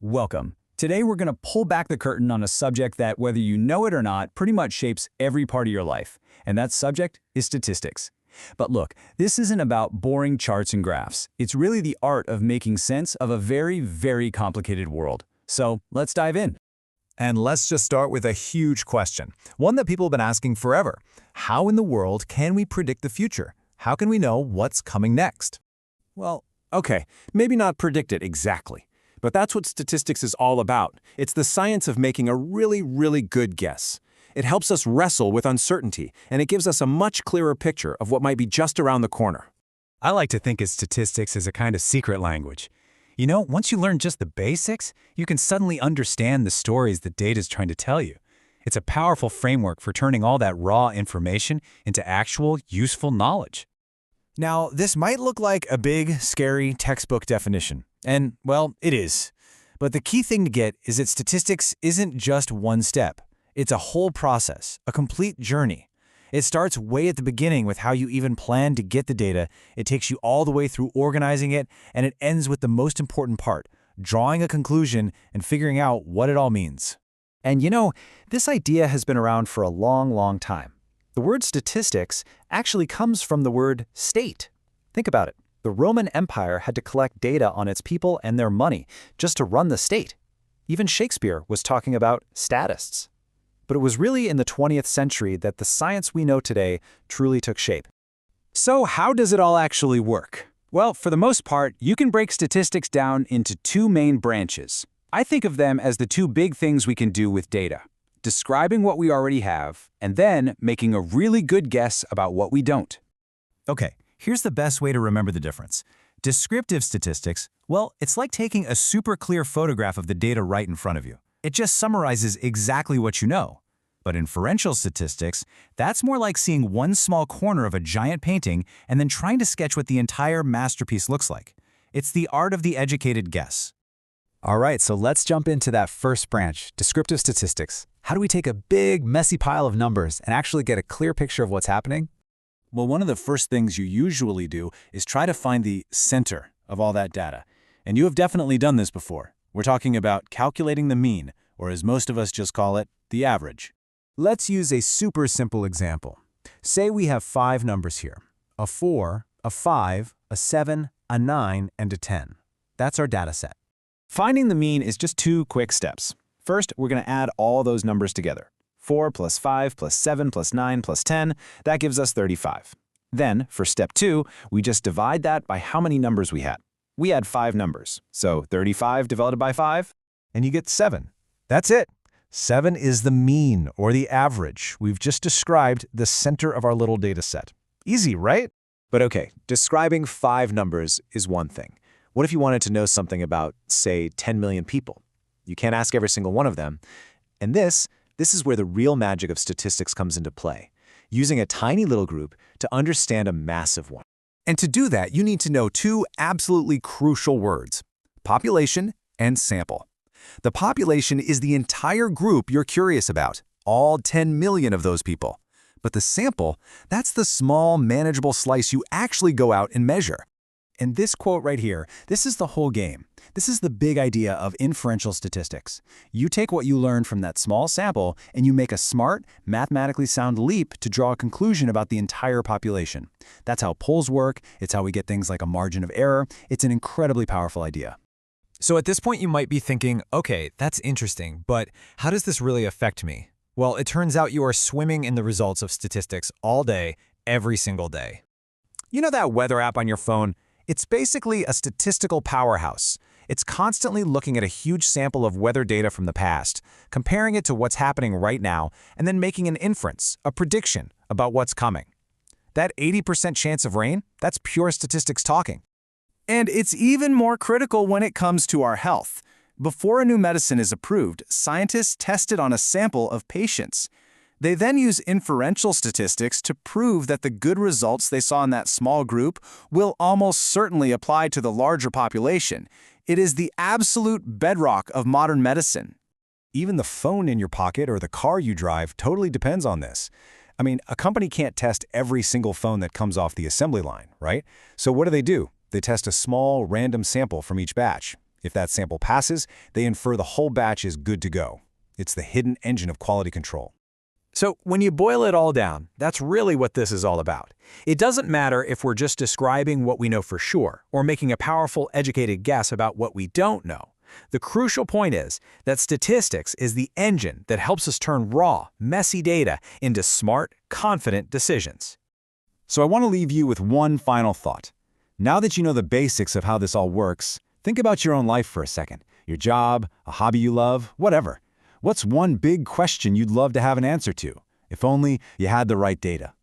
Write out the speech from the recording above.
Welcome. Today we're going to pull back the curtain on a subject that, whether you know it or not, pretty much shapes every part of your life. And that subject is statistics. But look, this isn't about boring charts and graphs. It's really the art of making sense of a very, very complicated world. So let's dive in. And let's just start with a huge question, one that people have been asking forever. How in the world can we predict the future? How can we know what's coming next? Well, okay, maybe not predict it exactly. But that's what statistics is all about. It's the science of making a really, really good guess. It helps us wrestle with uncertainty, and it gives us a much clearer picture of what might be just around the corner. I like to think of statistics as a kind of secret language. You know, once you learn just the basics, you can suddenly understand the stories that data's trying to tell you. It's a powerful framework for turning all that raw information into actual, useful knowledge. Now, this might look like a big, scary textbook definition. And, well, it is. But the key thing to get is that statistics isn't just one step. It's a whole process, a complete journey. It starts way at the beginning with how you even plan to get the data. It takes you all the way through organizing it, and it ends with the most important part, drawing a conclusion and figuring out what it all means. And you know, this idea has been around for a long, long time. The word statistics actually comes from the word state. Think about it. The Roman Empire had to collect data on its people and their money just to run the state. Even Shakespeare was talking about statists. But it was really in the 20th century that the science we know today truly took shape. So how does it all actually work? Well, for the most part, you can break statistics down into two main branches. I think of them as the two big things we can do with data: describing what we already have, and then making a really good guess about what we don't. Okay, here's the best way to remember the difference. Descriptive statistics, well, it's like taking a super clear photograph of the data right in front of you. It just summarizes exactly what you know. But inferential statistics, that's more like seeing one small corner of a giant painting and then trying to sketch what the entire masterpiece looks like. It's the art of the educated guess. All right, so let's jump into that first branch, descriptive statistics. How do we take a big, messy pile of numbers and actually get a clear picture of what's happening? Well, one of the first things you usually do is try to find the center of all that data. And you have definitely done this before. We're talking about calculating the mean, or as most of us just call it, the average. Let's use a super simple example. Say we have 5 numbers here: a 4, a 5, a 7, a 9, and a 10. That's our data set. Finding the mean is just 2 quick steps. First, we're going to add all those numbers together. 4 plus 5 plus 7 plus 9 plus 10, that gives us 35. Then, for step 2, we just divide that by how many numbers we had. We had 5 numbers, so 35 divided by 5, And you get 7. That's it. 7 is the mean, or the average. We've just described the center of our little data set. Easy, right? But okay, describing 5 numbers is one thing. What if you wanted to know something about, say, 10 million people? You can't ask every single one of them. And this is where the real magic of statistics comes into play, using a tiny little group to understand a massive one. And to do that, you need to know 2 absolutely crucial words: population and sample. The population is the entire group you're curious about, all 10 million of those people. But the sample, that's the small, manageable slice you actually go out and measure. And this quote right here, this is the whole game. This is the big idea of inferential statistics. You take what you learned from that small sample and you make a smart, mathematically sound leap to draw a conclusion about the entire population. That's how polls work. It's how we get things like a margin of error. It's an incredibly powerful idea. So at this point you might be thinking, okay, that's interesting, but how does this really affect me? Well, it turns out you are swimming in the results of statistics all day, every single day. You know that weather app on your phone? It's basically a statistical powerhouse. It's constantly looking at a huge sample of weather data from the past, comparing it to what's happening right now, and then making an inference, a prediction, about what's coming. That 80% chance of rain, that's pure statistics talking. And it's even more critical when it comes to our health. Before a new medicine is approved, scientists test it on a sample of patients. They then use inferential statistics to prove that the good results they saw in that small group will almost certainly apply to the larger population. It is the absolute bedrock of modern medicine. Even the phone in your pocket or the car you drive totally depends on this. I mean, a company can't test every single phone that comes off the assembly line, right? So what do? They test a small, random sample from each batch. If that sample passes, they infer the whole batch is good to go. It's the hidden engine of quality control. So when you boil it all down, that's really what this is all about. It doesn't matter if we're just describing what we know for sure or making a powerful, educated guess about what we don't know. The crucial point is that statistics is the engine that helps us turn raw, messy data into smart, confident decisions. So I want to leave you with one final thought. Now that you know the basics of how this all works, think about your own life for a second. Your job, a hobby you love, whatever. What's one big question you'd love to have an answer to? If only you had the right data.